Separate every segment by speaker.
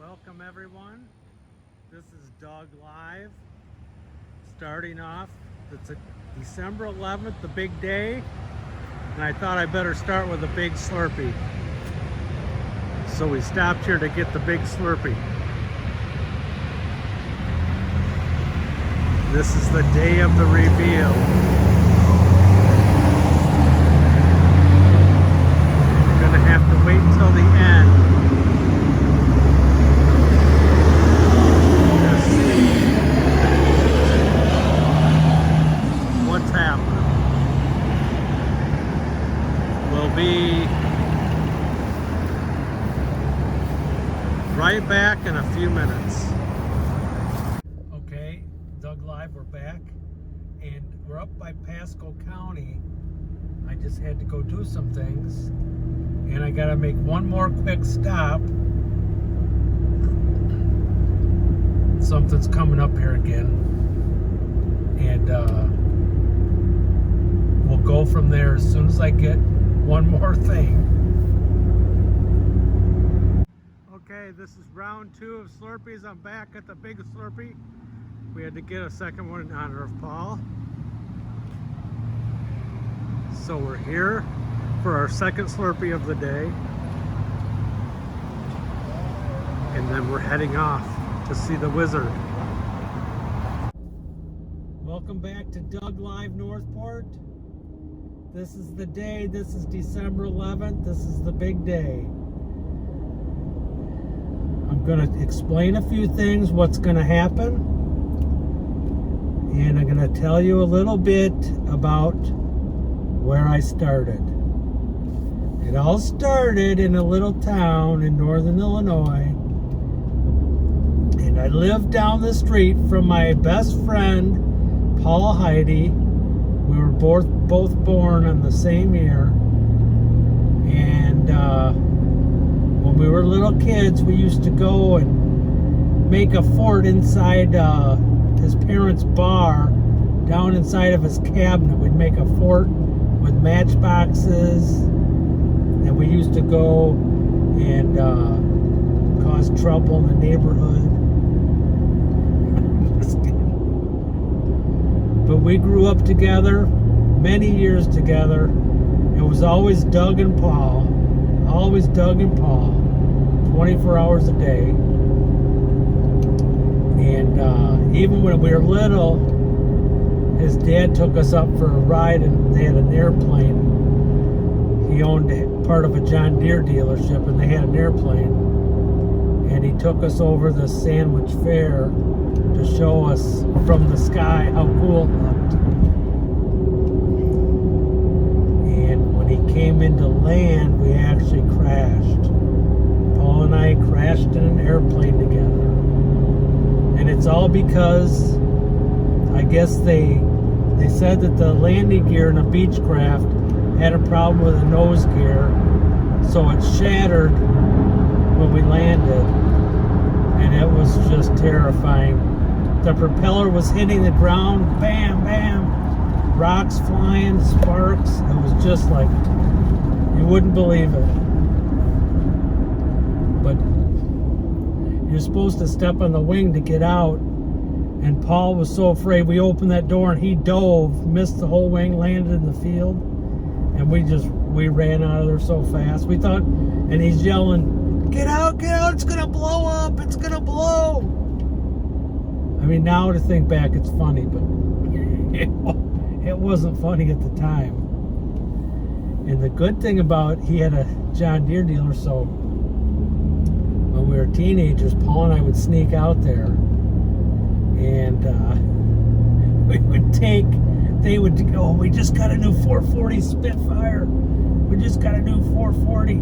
Speaker 1: Welcome everyone. This is Doug Live. Starting off, it's December 11th, the big day, and I thought I better start with a big Slurpee. So we stopped here to get the big Slurpee. This is the day of the reveal. We're gonna have to wait until the end. What's happening? We'll be right back in a few minutes. Okay, Doug Live, we're back, and we're up by Pasco County. I just had to go do some things, and I gotta make one more quick stop. Something's coming up here again, and we'll go from there as soon as I get one more thing. Okay, this is round 2 of Slurpees. I'm back at the big Slurpee. We had to get a second one in honor of Paul. So we're here for our second Slurpee of the day. And then we're heading off to see the wizard. Welcome back to Doug Live Northport. This is the day. This is December 11th. This is the big day. I'm going to explain a few things, what's going to happen. And I'm going to tell you a little bit about where I started. It all started in a little town in northern Illinois. And I lived down the street from my best friend, Paul Heidi. We were both born in the same year. And when we were little kids, we used to go and make a fort inside his parents' bar, down inside of his cabinet. We'd make a fort with matchboxes, and we used to go and cause trouble in the neighborhood. But we grew up together, many years together. It was always Doug and Paul, 24 hours a day. And even when we were little, his dad took us up for a ride, and they had an airplane. He owned part of a John Deere dealership, and they had an airplane. And he took us over the Sandwich Fair to show us from the sky how cool it looked. And when he came into land, we actually crashed. Paul and I crashed in an airplane together. And it's all because I guess they said that the landing gear in a Beechcraft had a problem with the nose gear, so it shattered when we landed, and it was just terrifying. The propeller was hitting the ground, bam, bam, rocks flying, sparks. It was just like, you wouldn't believe it. But you're supposed to step on the wing to get out, and Paul was so afraid. We opened that door and he dove, missed the whole wing, landed in the field, and we ran out of there so fast. We thought, and he's yelling, get out, it's gonna blow up, it's gonna blow. I mean, now to think back, it's funny, but it wasn't funny at the time. And the good thing about, he had a John Deere dealer, so when we were teenagers, Paul and I would sneak out there, and they would go, we just got a new 440 Spitfire. We just got a new 440.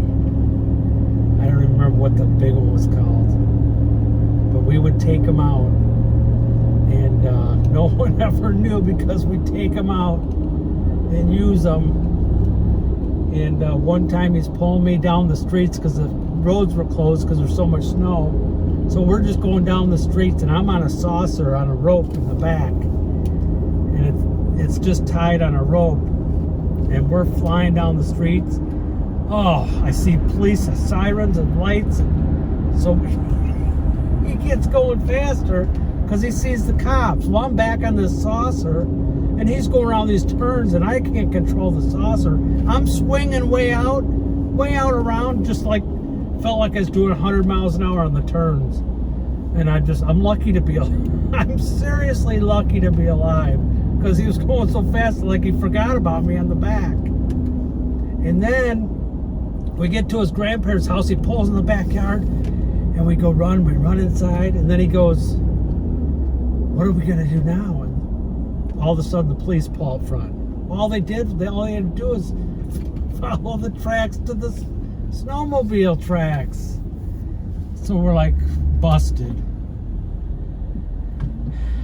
Speaker 1: I don't remember what the big one was called. But we would take them out. And no one ever knew, because we'd take them out and use them. And one time he's pulling me down the streets because the roads were closed because there's so much snow. So we're just going down the streets, and I'm on a saucer on a rope in the back. And it's just tied on a rope. And we're flying down the streets. Oh, I see police sirens and lights. And so he gets going faster because he sees the cops. Well, I'm back on this saucer, and he's going around these turns, and I can't control the saucer. I'm swinging way out around, just like, felt like I was doing 100 miles an hour on the turns. And I'm lucky to be, I'm seriously lucky to be alive, because he was going so fast, like he forgot about me on the back. And then we get to his grandparents' house. He pulls in the backyard, and we run inside, and then he goes, "What are we gonna do now?" And all of a sudden, the police pull up front. All they had to do is follow the tracks to the snowmobile tracks. So we're like busted.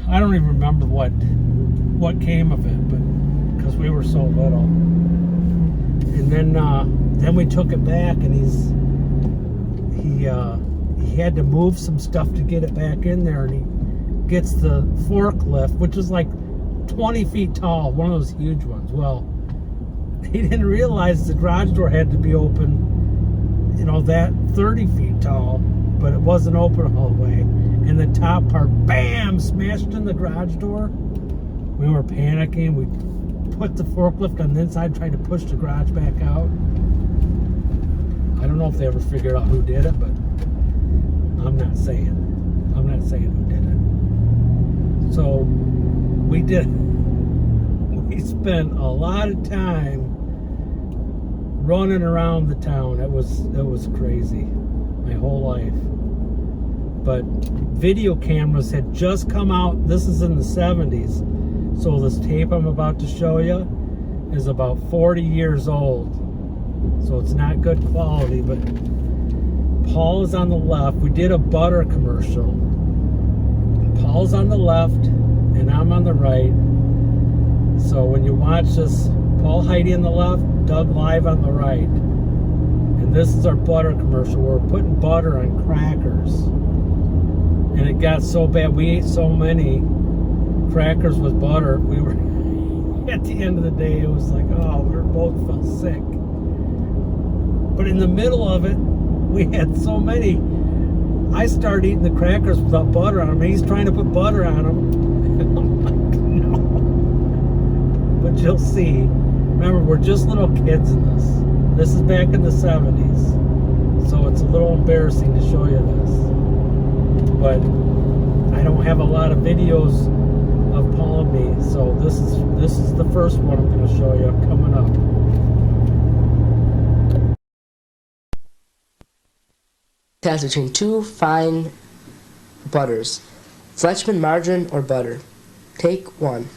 Speaker 1: I don't even remember what came of it, but because we were so little. And then we took it back, and he had to move some stuff to get it back in there, and he gets the forklift, which is like 20 feet tall, one of those huge ones. Well, he didn't realize the garage door had to be open, that 30 feet tall, but it wasn't open all the way. And the top part, bam, smashed in the garage door. We were panicking. We put the forklift on the inside, trying to push the garage back out. I don't know if they ever figured out who did it, but I'm not saying who did it. So we spent a lot of time running around the town. It was crazy, my whole life. But video cameras had just come out. This is in the 70s. So this tape I'm about to show you is about 40 years old. So it's not good quality, but Paul is on the left. We did a butter commercial. Paul's on the left, and I'm on the right. So when you watch this, Paul Heidi on the left, Doug Live on the right. And this is our butter commercial. We're putting butter on crackers. And it got so bad, we ate so many crackers with butter, we were, at the end of the day, it was like, we both felt sick. But in the middle of it, we had so many. I started eating the crackers without butter on them. He's trying to put butter on them. And I'm like, no. But you'll see. Remember, we're just little kids in this. This is back in the 70s. So it's a little embarrassing to show you this. But I don't have a lot of videos of Paul and me, so this is the first one I'm going to show you coming up.
Speaker 2: Test between two fine butters, Fleischmann margarine or butter. Take one.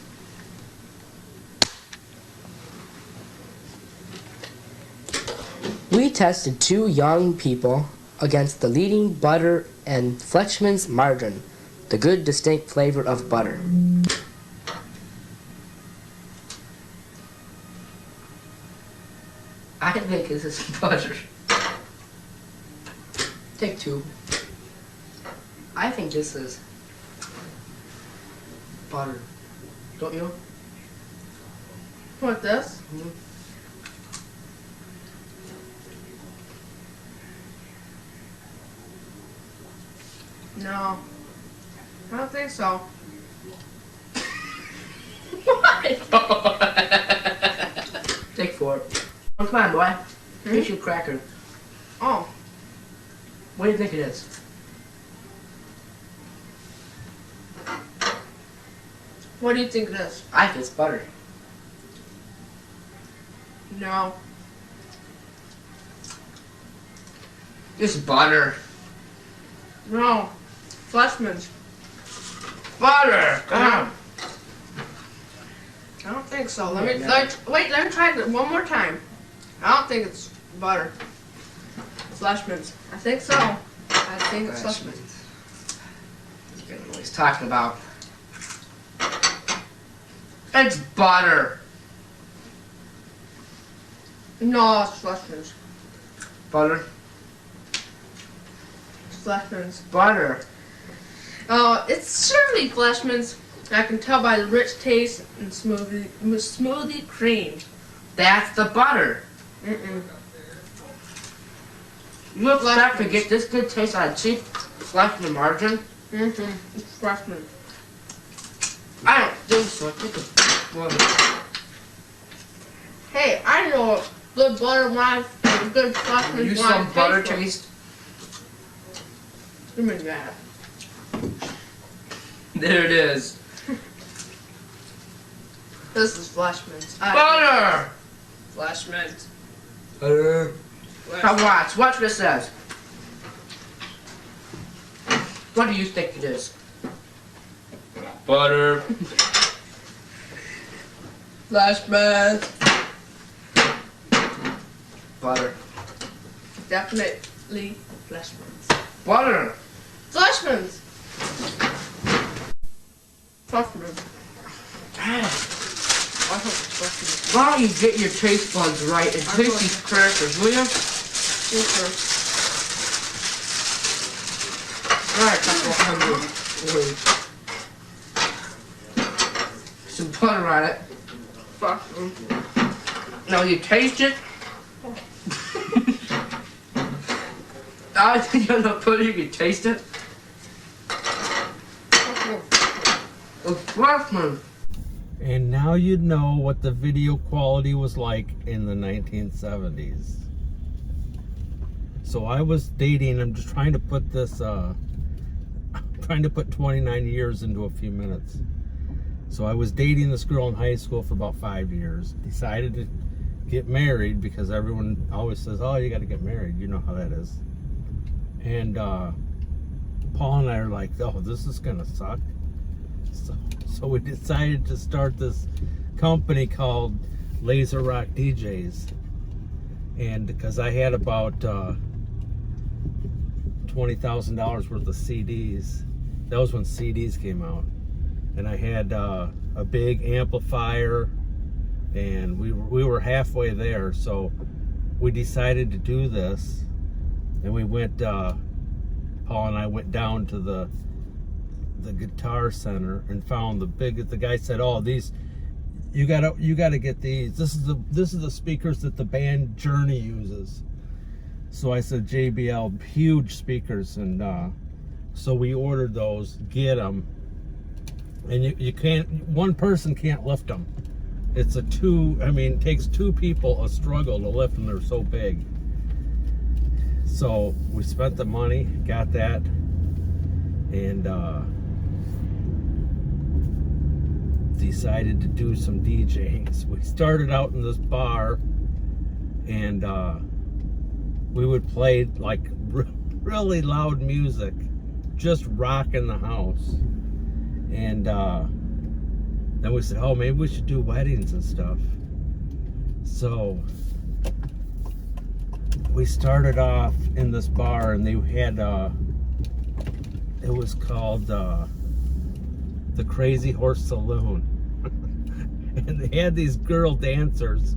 Speaker 2: We tested two young people against the leading butter and Fleischmann's margarine, the good distinct flavor of butter. I think this is butter. Take two. I think this is butter. Don't you?
Speaker 3: What, this?
Speaker 2: Mm-hmm.
Speaker 3: No. I don't think so.
Speaker 2: Take four. Oh, come on, boy. Here's your cracker.
Speaker 3: Oh.
Speaker 2: What do you think it is?
Speaker 3: What do you think it is?
Speaker 2: I think it's butter.
Speaker 3: No.
Speaker 2: It's butter.
Speaker 3: No. Fleischmann's.
Speaker 2: Butter!
Speaker 3: I don't think so. Let me try it one more time. I don't think it's butter. Fleischmann's. I think so. I think it's Fleischmann's.
Speaker 2: You don't know what he's talking about. It's butter.
Speaker 3: No, it's Fleischmann's.
Speaker 2: Butter?
Speaker 3: It's Fleischmann's.
Speaker 2: Butter.
Speaker 3: Oh, it's surely Fleischmann's. I can tell by the rich taste and smoothie cream.
Speaker 2: That's the butter.
Speaker 3: Mm-mm.
Speaker 2: You expect to get this good taste out of cheap Fleischmann margarine?
Speaker 3: Mm-hmm. It's Fleischmann.
Speaker 2: I don't think so. I think it's well.
Speaker 3: Hey, I know what good butter wine and good Fleischmann
Speaker 2: Use
Speaker 3: wine
Speaker 2: some butter
Speaker 3: tastes
Speaker 2: taste.
Speaker 3: like. Give me that.
Speaker 2: There it is.
Speaker 3: This is Fleischmann's.
Speaker 2: Butter!
Speaker 3: Fleischmann's.
Speaker 2: Butter. Now watch what this says. What do you think it is? Butter.
Speaker 3: Fleischmann's.
Speaker 2: Butter.
Speaker 3: Definitely Fleischmann's.
Speaker 2: Butter.
Speaker 3: Fleischmann's. Fleischmann's. I hope it's Fleischmann's.
Speaker 2: Why don't you get your taste buds right and taste these crackers, will you?
Speaker 3: Okay.
Speaker 2: Alright, that's what I'm doing. Some butter on it.
Speaker 3: Fleischmann's.
Speaker 2: Now you taste it. I think you're not putting, you can taste it. It's Fleischmann.
Speaker 1: And now you know what the video quality was like in the 1970s. So I was dating, I'm just trying to put this, trying to put 29 years into a few minutes. So I was dating this girl in high school for about 5 years. Decided to get married because everyone always says, oh, you got to get married. You know how that is. And Paul and I are like, oh, this is going to suck. So we decided to start this company called Laser Rock DJs. And because I had about $20,000 worth of CDs. That was when CDs came out. And I had a big amplifier, and we were halfway there. So we decided to do this, and we went, Paul and I went down to the Guitar Center and found the guy said, oh, these, you gotta get these. This is the speakers that the band Journey uses. So I said, JBL, huge speakers. And so we ordered those, get them. And you can't, one person can't lift them. It's it takes two people a struggle to lift them. They're so big. So we spent the money, got that, and decided to do some DJing. So we started out in this bar, and we would play like really loud music, just rocking the house. And then we said, oh, maybe we should do weddings and stuff. So we started off in this bar, and they had it was called the Crazy Horse Saloon. And they had these girl dancers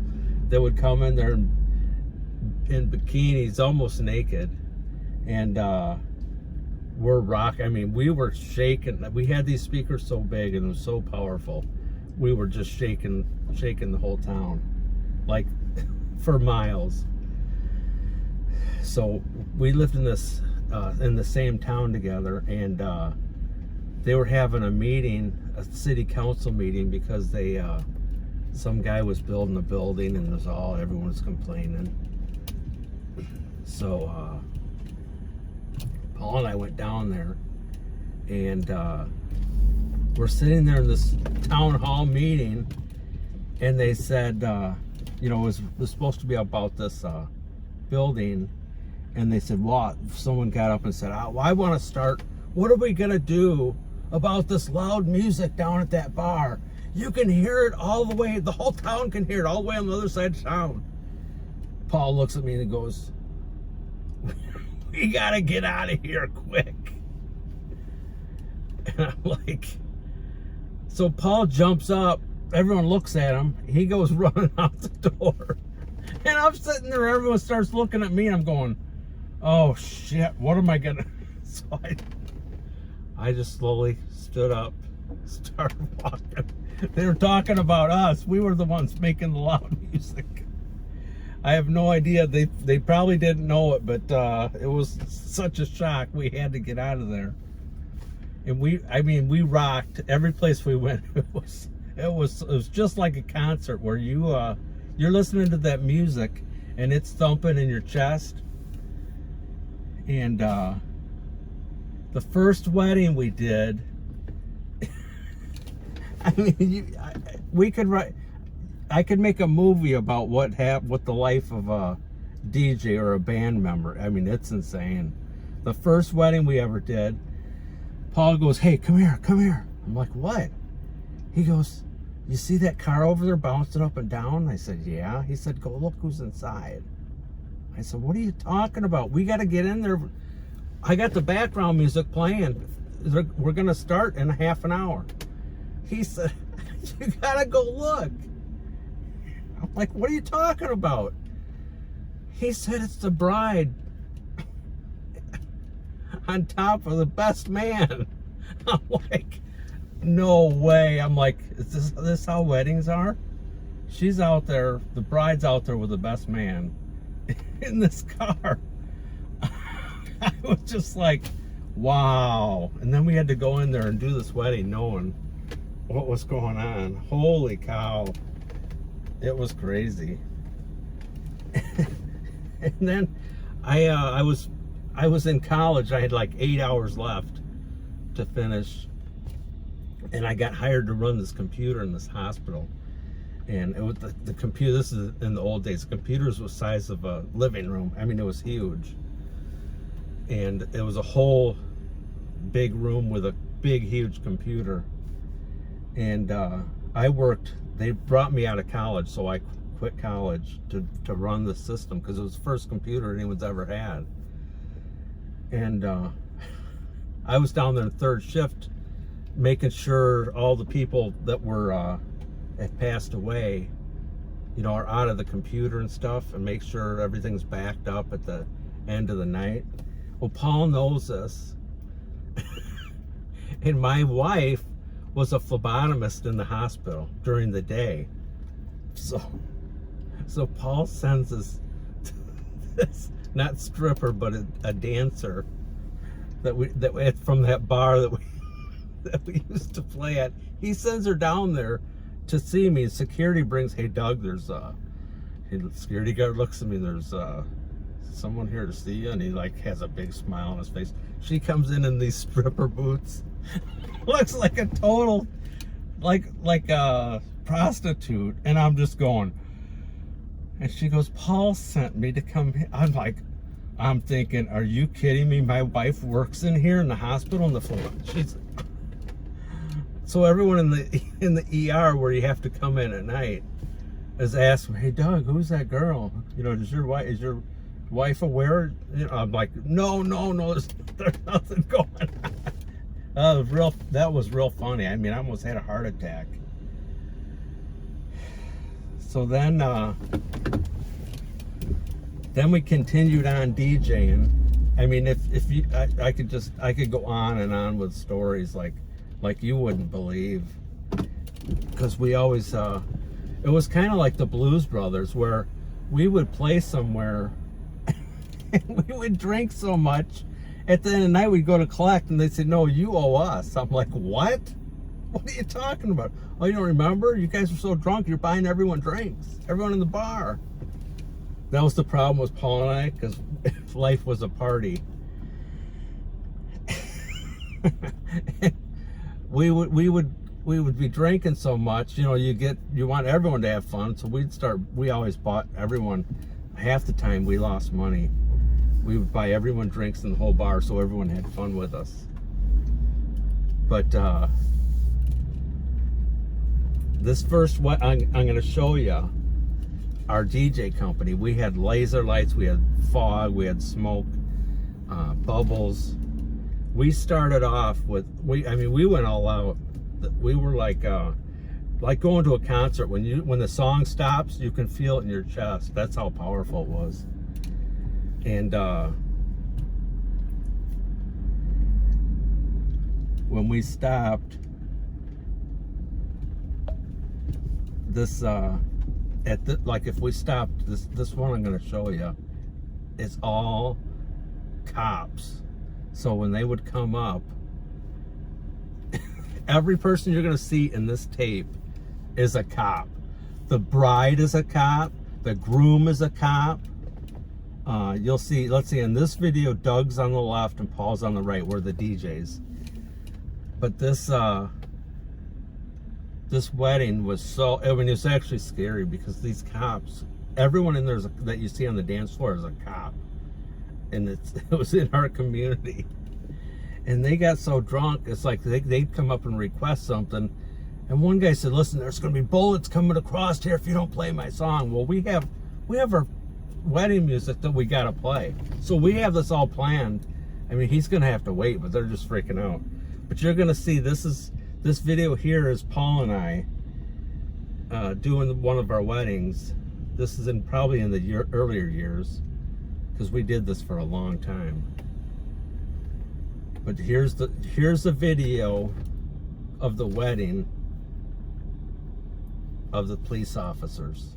Speaker 1: that would come in there in bikinis, almost naked, and we were shaking. We had these speakers so big and it was so powerful. We were just shaking the whole town, like for miles. So we lived in this in the same town together, and they were having a meeting, a city council meeting, because they some guy was building a building, and everyone was complaining. So Paul and I went down there, and we're sitting there in this town hall meeting, and they said, it was supposed to be about this building, and they said, well, someone got up and said, I want to start, what are we going to do about this loud music down at that bar? You can hear it all the way, the whole town can hear it all the way on the other side of town. Paul looks at me and he goes, we gotta get out of here quick. And I'm like, so Paul jumps up, everyone looks at him, he goes running out the door. And I'm sitting there, everyone starts looking at me, and I'm going, oh shit, what am I gonna, so I just slowly stood up, started walking. They were talking about us, we were the ones making the loud music. I have no idea. They probably didn't know it, but it was such a shock. We had to get out of there. And we rocked every place we went. It was just like a concert where you're listening to that music and it's thumping in your chest. And the first wedding we did, I mean, I could make a movie about what the life of a DJ or a band member. I mean, it's insane. The first wedding we ever did, Paul goes, "Hey, come here, come here." I'm like, "What?" He goes, "You see that car over there bouncing up and down?" I said, "Yeah." He said, "Go look who's inside." I said, "What are you talking about? We got to get in there. I got the background music playing. We're going to start in half an hour." He said, "You got to go look." I'm like, "What are you talking about?" He said, "It's the bride on top of the best man." I'm like, "No way." I'm like, is this how weddings are? She's out there, the bride's out there with the best man in this car. I was just like, wow. And then we had to go in there and do this wedding knowing what was going on. Holy cow. It was crazy. And then I was in college. I had like 8 hours left to finish, and I got hired to run this computer in this hospital. And it was the computer. This is in the old days. The computers were the size of a living room. I mean, it was huge, and it was a whole big room with a big, huge computer. And I worked. They brought me out of college, so I quit college to run the system because it was the first computer anyone's ever had. And I was down there in third shift, making sure all the people that were had passed away, you know, are out of the computer and stuff, and make sure everything's backed up at the end of the night. Well, Paul knows this, and my wife was a phlebotomist in the hospital during the day. So Paul sends this not stripper, but a dancer that from that bar that we used to play at. He sends her down there to see me. Security brings, "Hey Doug, there's the security guard looks at me, there's someone here to see you," and he like has a big smile on his face. She comes in these stripper boots. Looks like a total like a prostitute, and I'm just going. And she goes, "Paul sent me to come here." I'm thinking, are you kidding me? My wife works in here in the hospital in the floor. So everyone in the ER where you have to come in at night is asking, "Hey Doug, who's that girl? You know, is your wife aware?" You know, I'm like, no, there's nothing going on. That was real funny. I mean, I almost had a heart attack. So then we continued on DJing. I mean, if you, I could go on and on with stories like you wouldn't believe, because we always it was kind of like the Blues Brothers, where we would play somewhere and we would drink so much at the end of the night we'd go to collect, and they'd say, "No, you owe us." I'm like, "What? What are you talking about? Oh, you don't remember? You guys were so drunk, you're buying everyone drinks, everyone in the bar." That was the problem with Paul and I, because life was a party. we would be drinking so much, you know, you want everyone to have fun, so we always bought everyone. Half the time we lost money. We would buy everyone drinks in the whole bar so everyone had fun with us. But this first one, I'm going to show you our DJ company. We had laser lights, we had fog, we had smoke, bubbles. We started off with, we went all out. We were like going to a concert. When the song stops, you can feel it in your chest. That's how powerful it was. And when we stopped, this at the, like if we stopped this one I'm going to show you, it's all cops. So when they would come up, every person you're going to see in this tape is a cop. The bride is a cop. The groom is a cop. You'll see, let's see, in this video, Doug's on the left and Paul's on the right. We're the DJs. But this wedding was so, I mean, it's actually scary because these cops, everyone in there that you see on the dance floor is a cop. And it was in our community. And they got so drunk, it's like they'd come up and request something. And one guy said, listen, there's going to be bullets coming across here if you don't play my song. Well, we have our wedding music that we got to play. So we have this all planned. I mean, he's going to have to wait, but they're just freaking out. But you're going to see, this video here is Paul and I doing one of our weddings. This is probably in the earlier years, because we did this for a long time. But here's the video of the wedding of the police officers.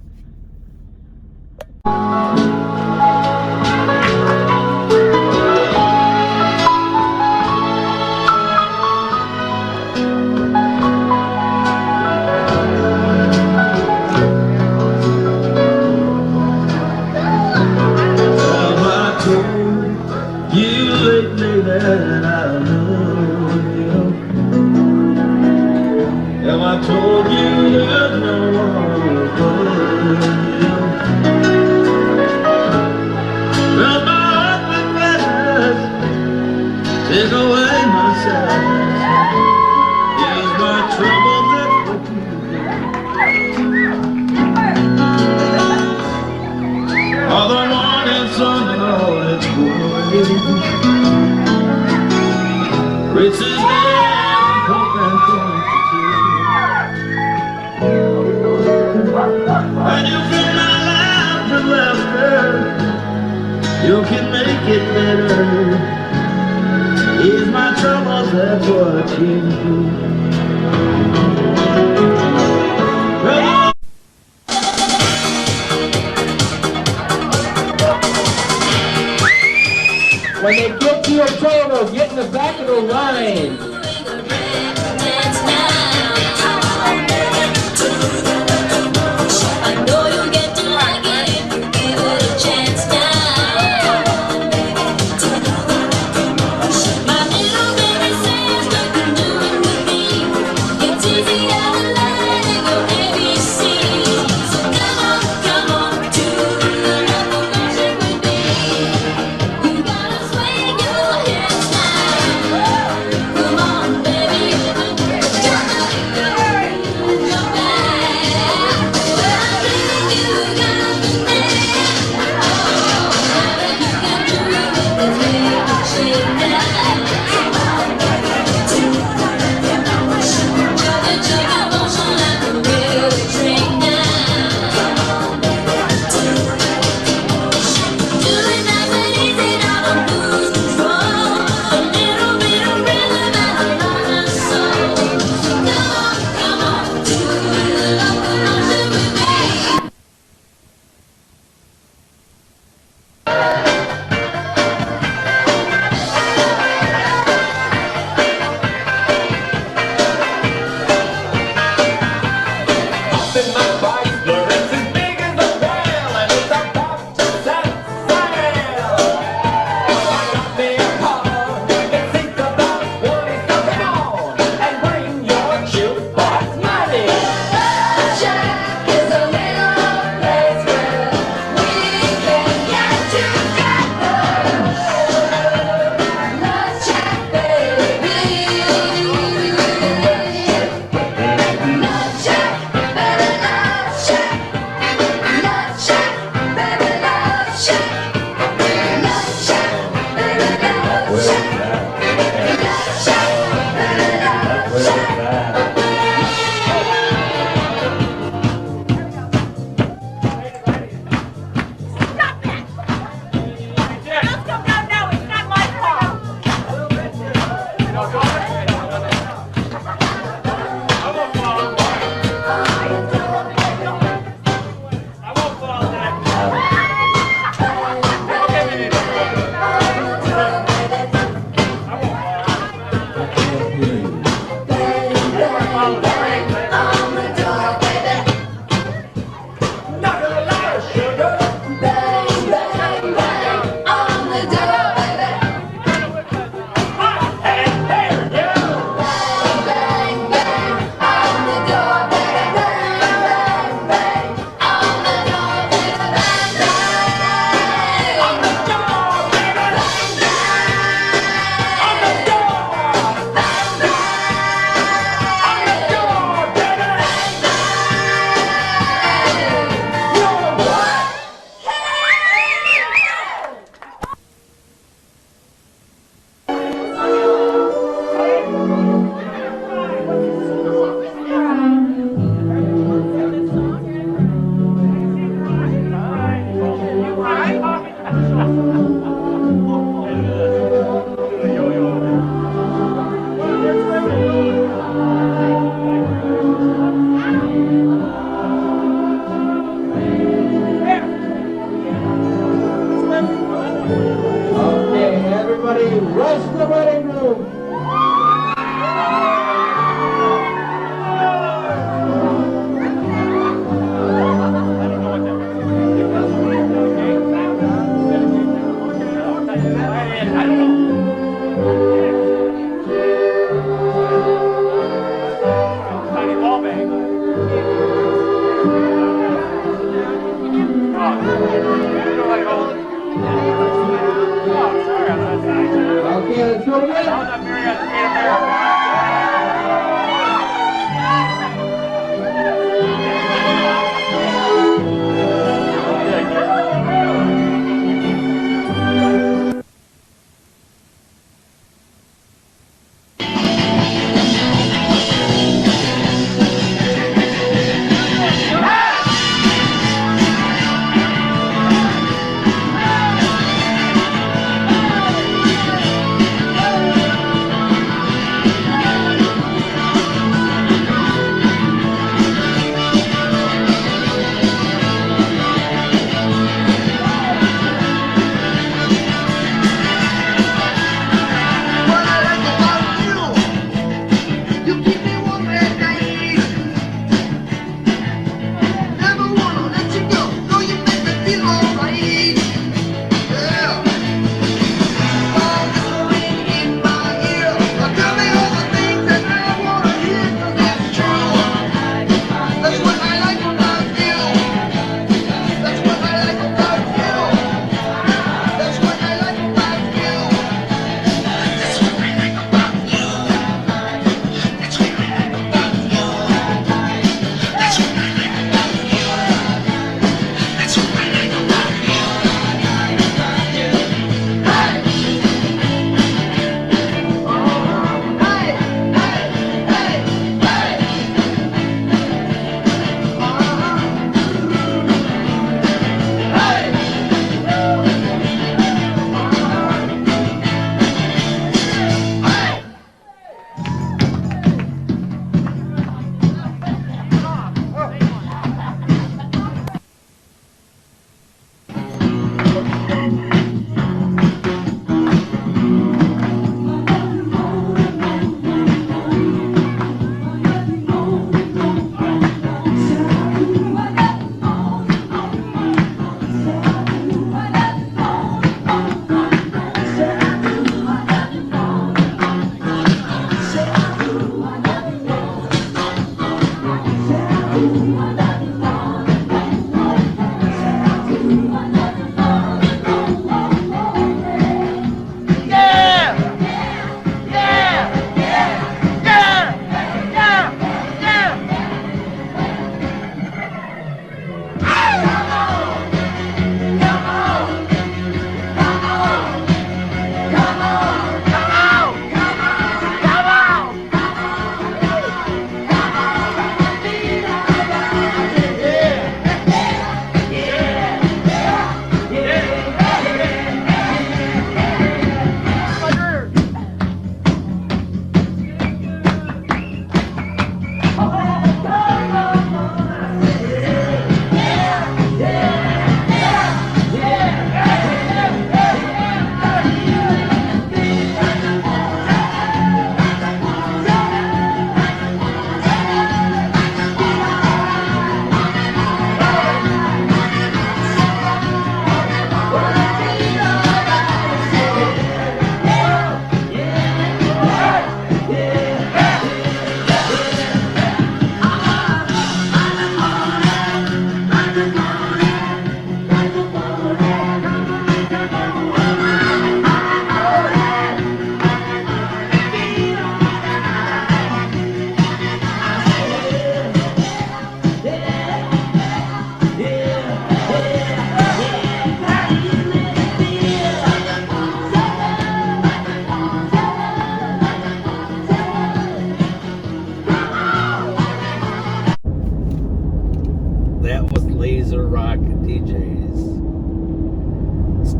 Speaker 4: I told you there's no one but you. Well, my heart regretted, take away my sadness. Here's my trouble that with you. All the morning sun and all its glory. Riches and hope and comfort. And you fill my life with laughter, you can make it better. Ease my troubles, that's what you do.
Speaker 2: When they get to your table, get in the back of the line.
Speaker 5: Come on.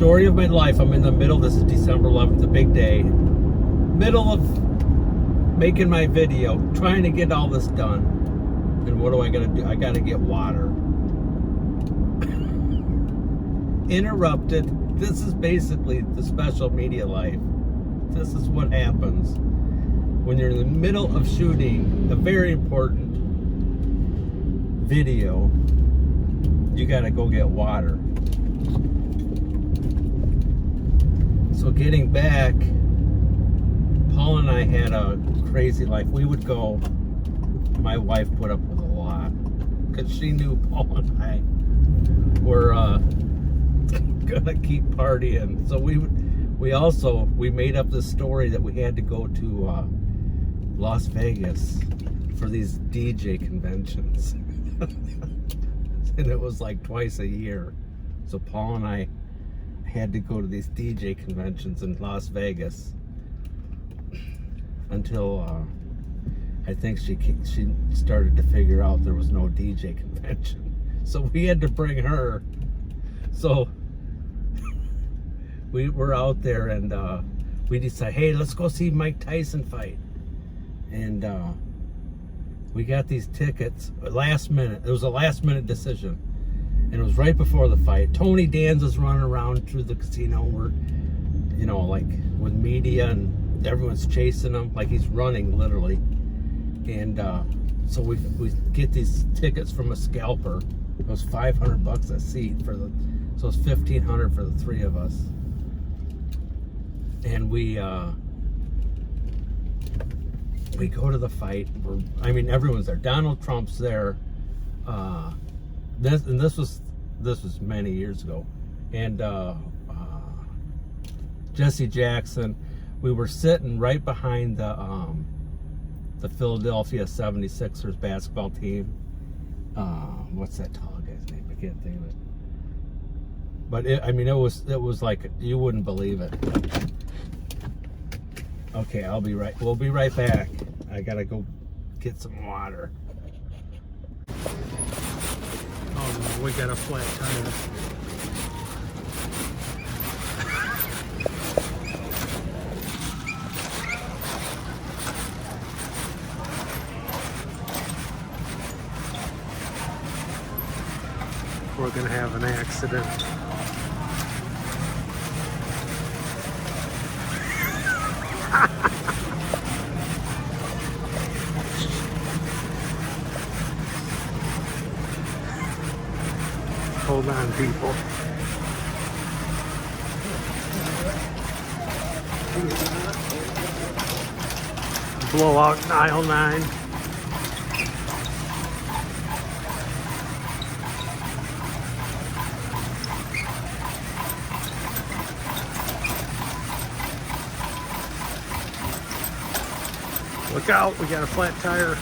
Speaker 1: story of my life. I'm in the middle. This is December 11th, a big day. Middle of making my video, trying to get all this done. And what do I gotta do? I gotta get water. Interrupted. This is basically the special media life. This is what happens when you're in the middle of shooting a very important video. You gotta go get water. So getting back, Paul and I had a crazy life. We would go, my wife put up with a lot because she knew Paul and I were gonna keep partying. So we we made up this story that we had to go to Las Vegas for these DJ conventions. And it was like twice a year. So Paul and I had to go to these DJ conventions in Las Vegas until I think she started to figure out there was no DJ convention. So we had to bring her. So we were out there and we decided, hey, let's go see Mike Tyson fight. And we got these tickets last minute. It was a last minute decision. And it was right before the fight. Tony Danza's running around through the casino where, you know, like with media and everyone's chasing him. Like he's running literally. And so we get these tickets from a scalper. It was $500 a seat for the, so it was $1,500 for the three of us. And we go to the fight. I mean, everyone's there. Donald Trump's there. This was many years ago. And Jesse Jackson. We were sitting right behind the Philadelphia 76ers basketball team. What's that tall guy's name? I can't think of it. But it was like, you wouldn't believe it. Okay, we'll be right back. I gotta go get some water. Oh no, we got a flat tire. We're gonna have an accident. Hold on, people. Blowout aisle 9. Look out, we got a flat tire.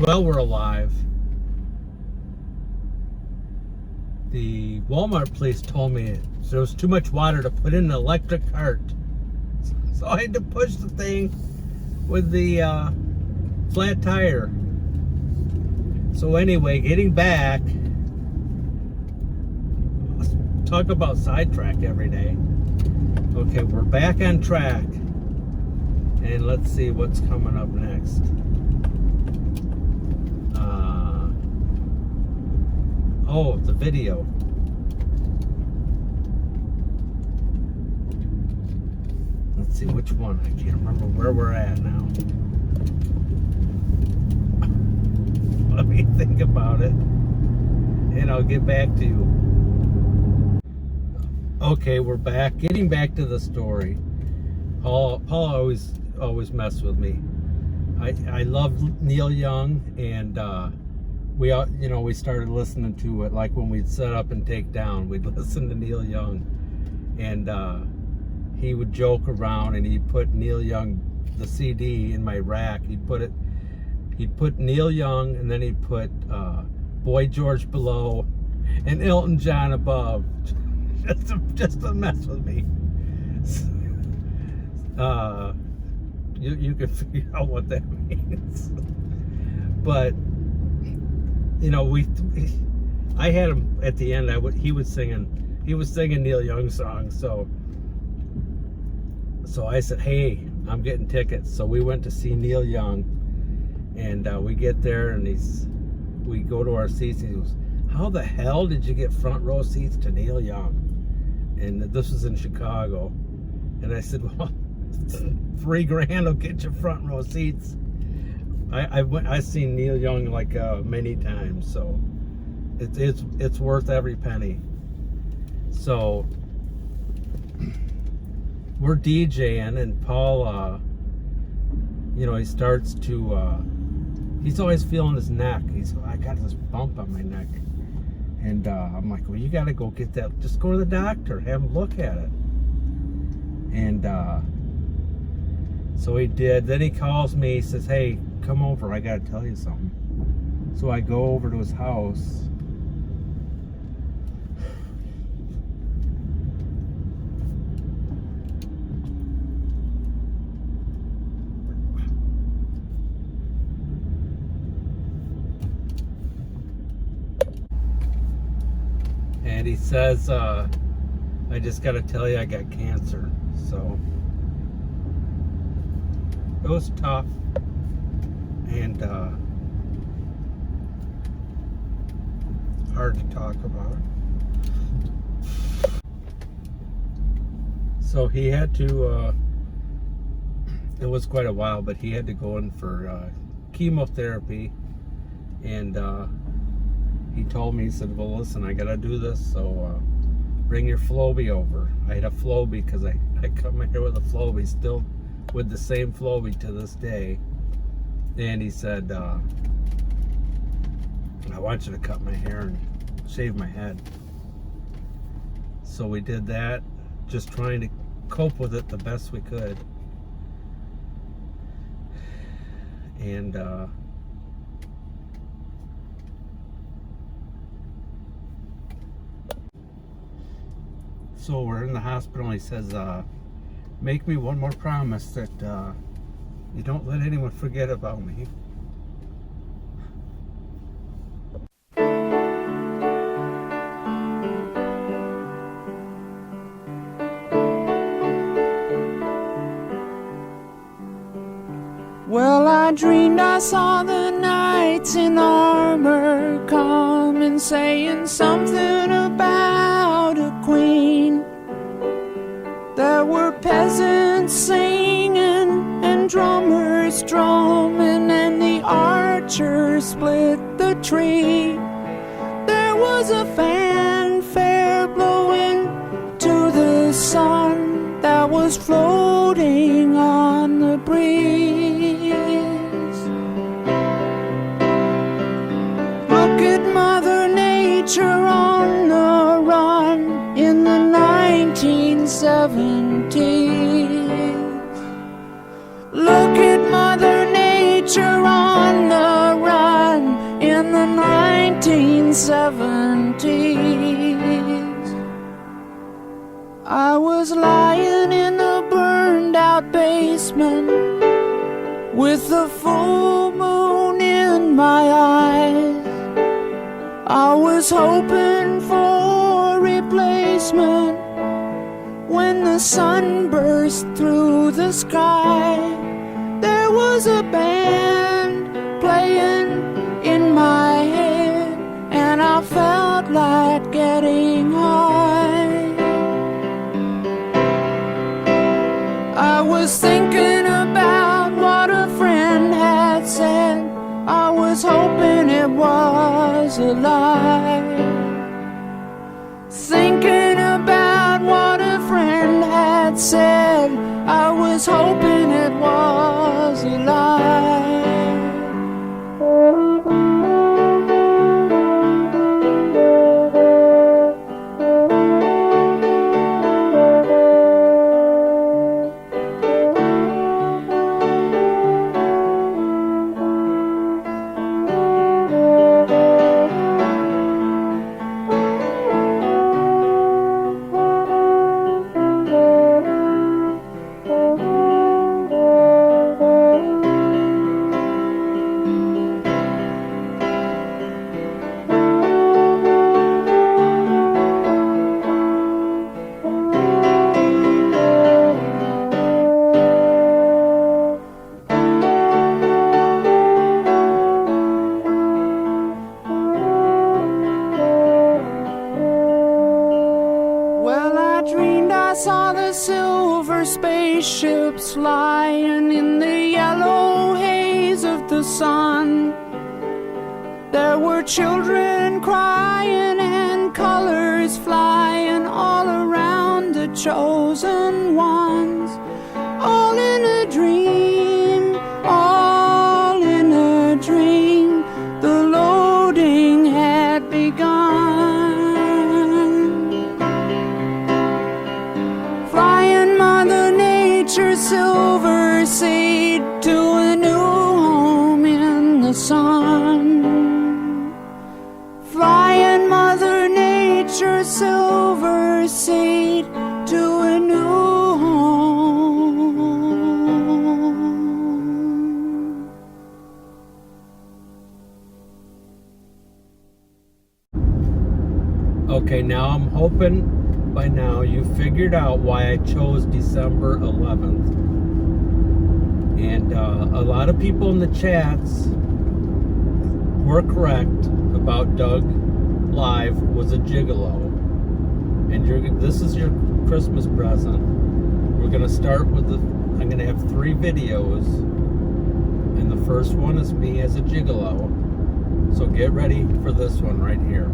Speaker 1: Well, we're alive. The Walmart police told me there was too much water to put in an electric cart. So I had to push the thing with the flat tire. So anyway, getting back, let's talk about sidetrack every day. Okay, we're back on track. And let's see what's coming up next. Oh, the video. Let's see which one. I can't remember where we're at now. Let me think about it, and I'll get back to you. Okay, we're back. Getting back to the story. Paul always messed with me. I love Neil Young, and we started listening to it, like when we'd set up and take down, we'd listen to Neil Young, and he would joke around, and he'd put Neil Young, the CD, in my rack. He'd put Neil Young, and then he'd put Boy George below and Elton John above, just to mess with me. You can figure out what that means. But I had him at the end. He was singing Neil Young songs. So I said, hey, I'm getting tickets. So we went to see Neil Young, and we get there, and we go to our seats, and he goes, how the hell did you get front row seats to Neil Young? And this was in Chicago. And I said, well, $3,000 will get you front row seats. I've seen Neil Young like many times, so it's worth every penny. So we're DJing, and Paul, he starts to, he's always feeling his neck. I got this bump on my neck, and I'm like, well, you got to go get that. Just go to the doctor, have him look at it. And so he did. Then he calls me. He says, hey, come over. I got to tell you something. So I go over to his house. And he says, I just got to tell you I got cancer. So it was tough, and hard to talk about. So he had to, it was quite a while, but he had to go in for chemotherapy, and he told me, he said, well, listen, I gotta do this, so bring your Flowbee over. I had a Flowbee because I cut my hair with a Flowbee, still with the same Flowbee to this day. And he said, I want you to cut my hair and shave my head. So we did that, just trying to cope with it the best we could. And so we're in the hospital, and he says, make me one more promise that you don't let anyone forget about me.
Speaker 5: Well, I dreamed I saw the knights in armor coming, saying something about a queen. There were peasants singing and drummers drumming, and the archers split the tree. There was a fanfare blowing to the sun that was floating on the breeze. Look at Mother Nature on the run in the 1970s. Look at Mother Nature on the run 1970s. I was lying in a burned out basement with the full moon in my eyes. I was hoping for a replacement when the sun burst through the sky. There was a band playing in my head, and I felt like getting high. I was thinking about what a friend had said. I was hoping it was a lie. Thinking about what a friend had said. I was hoping it was a lie. Spaceships flying in the yellow haze of the sun. There were children crying and colors flying all around the chosen ones. All in a dream, all in a dream. The loading had begun. Flying Mother Nature's silver seed to a new home in the sun. Flying Mother Nature's silver seed to a new home.
Speaker 1: Okay, now I'm hoping by now you figured out why I chose December 11th. And a lot of people in the chats were correct about Doug Live was a gigolo. And this is your Christmas present. We're going to start with I'm going to have 3 videos. And the first one is me as a gigolo. So get ready for this one right here.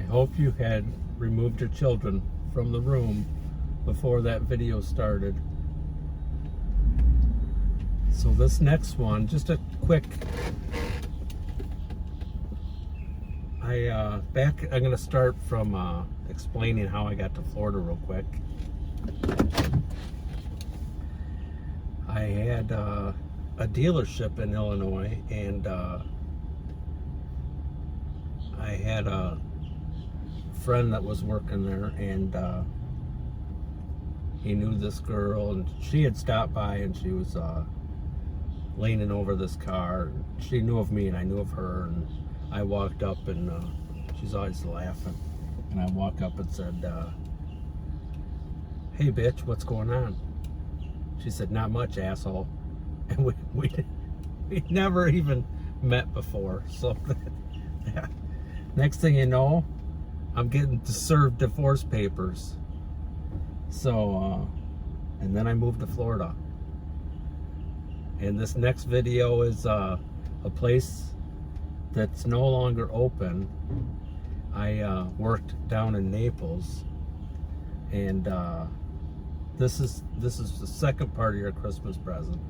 Speaker 1: Hope you had removed your children from the room before that video started. So this next one, just a quick, I'm gonna start from explaining how I got to Florida real quick. I had a dealership in Illinois, and I had a friend that was working there, and he knew this girl, and she had stopped by, and she was leaning over this car. She knew of me and I knew of her, and I walked up, and she's always laughing, and I walked up and said, "Hey bitch, what's going on?" She said, "Not much, asshole." And we never even met before. So yeah. Next thing you know, I'm getting to serve divorce papers. So and then I moved to Florida. And this next video is a place that's no longer open. I worked down in Naples, and this is the second part of your Christmas present.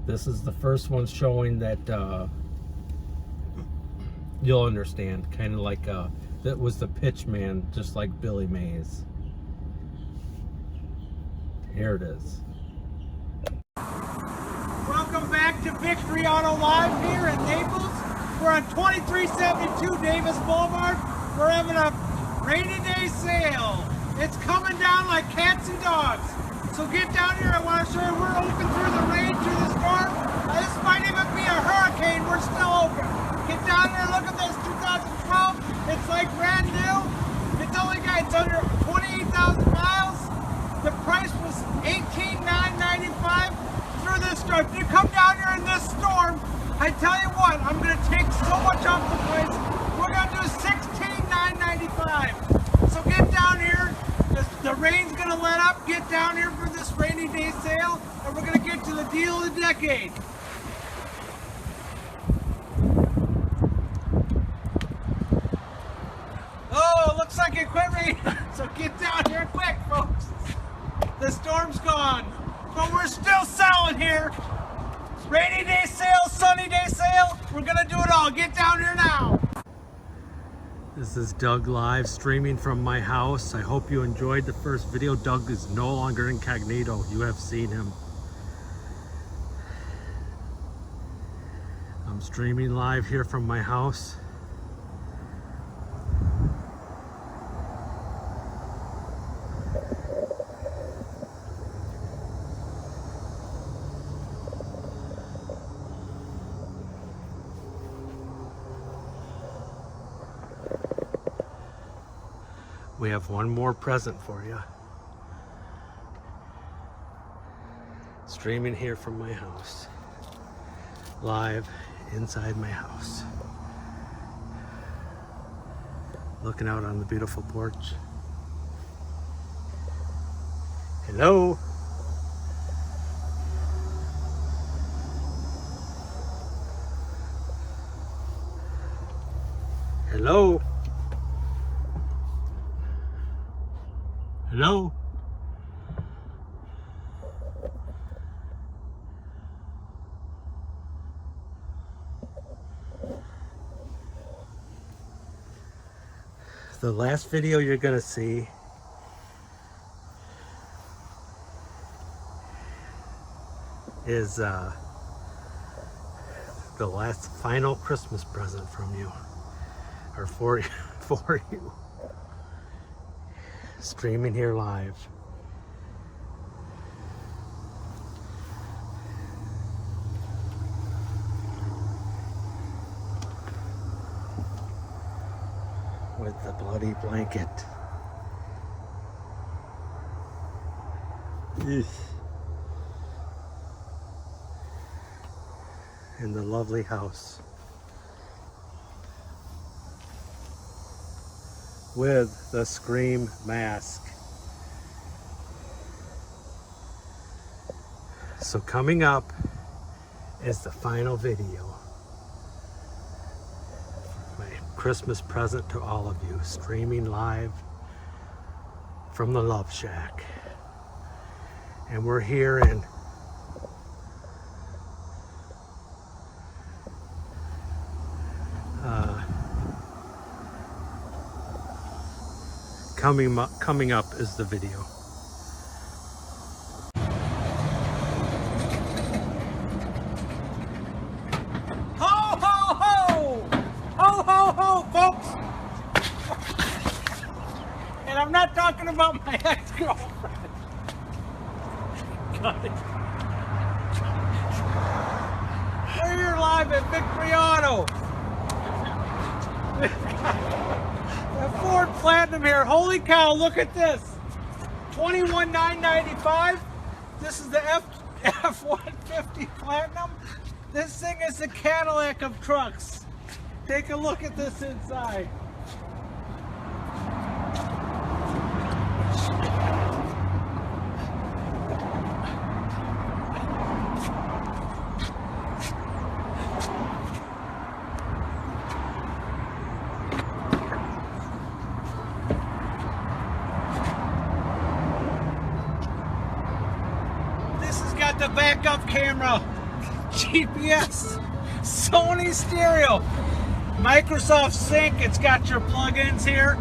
Speaker 1: This is the first one showing that you'll understand, kind of like that was the pitch man, just like Billy Mays. Here it is.
Speaker 6: Welcome back to Victory Auto Live here in Naples. We're on 2372 Davis Boulevard. We're having a rainy day sale. It's coming down like cats and dogs. So get down here. I want to show you we're open through the rain, through the storm. This might even be a hurricane. We're still open. Get down here. Look at this. 2012. It's like brand new. It's only got under 28,000 miles. The price was $18,995 through this storm. If you come down here in this storm, I tell you what, I'm going to take so much off the price. We're going to do $16,995. So get down here. The rain's going to let up. Get down here for this rainy day sale, and we're going to get to the deal of the decade. Oh, looks like it quit raining. So get down here quick, folks. The storm's gone, but we're still selling here. Rainy day sale, sunny day sale. We're gonna do it all. Get down here now.
Speaker 1: This is Doug live streaming from my house. I hope you enjoyed the first video. Doug is no longer incognito. You have seen him. I'm streaming live here from my house. We have one more present for you. Streaming here from my house. Live inside my house. Looking out on the beautiful porch. Hello. Hello. Hello? The last video you're gonna see is the last final Christmas present from you, or for you. Streaming here live. With the bloody blanket. Eesh. In the lovely house. With the Scream mask. So coming up is the final video. My Christmas present to all of you, streaming live from the Love Shack. And we're here in coming up is the video.
Speaker 6: Ho, ho, ho! Ho, ho, ho, folks! And I'm not talking about my ex-girlfriend. We're here live at Victory Auto. A Ford Platinum here. Holy cow, look at this. $21,995. This is the F-150 Platinum. This thing is the Cadillac of trucks. Take a look at this inside. Got the backup camera, GPS, Sony stereo, Microsoft Sync. It's got your plugins here,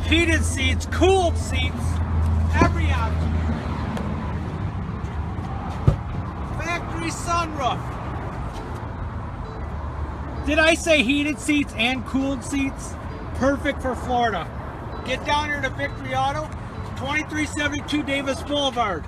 Speaker 6: heated seats, cooled seats, every option. Factory sunroof. Did I say heated seats and cooled seats? Perfect for Florida. Get down here to Victory Auto, 2372 Davis Boulevard.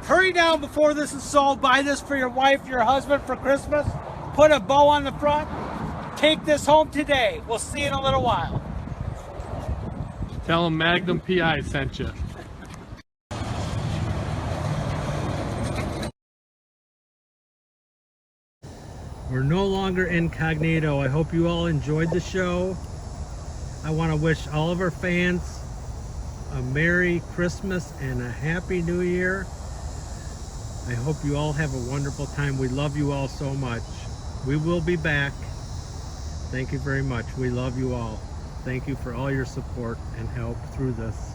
Speaker 6: Hurry down before this is sold. Buy this for your wife, your husband for Christmas. Put a bow on the front. Take this home today. We'll see you in a little while.
Speaker 1: Tell them Magnum PI sent you. We're no longer incognito. I hope you all enjoyed the show. I want to wish all of our fans a Merry Christmas and a Happy New Year. I hope you all have a wonderful time. We love you all so much. We will be back. Thank you very much. We love you all. Thank you for all your support and help through this.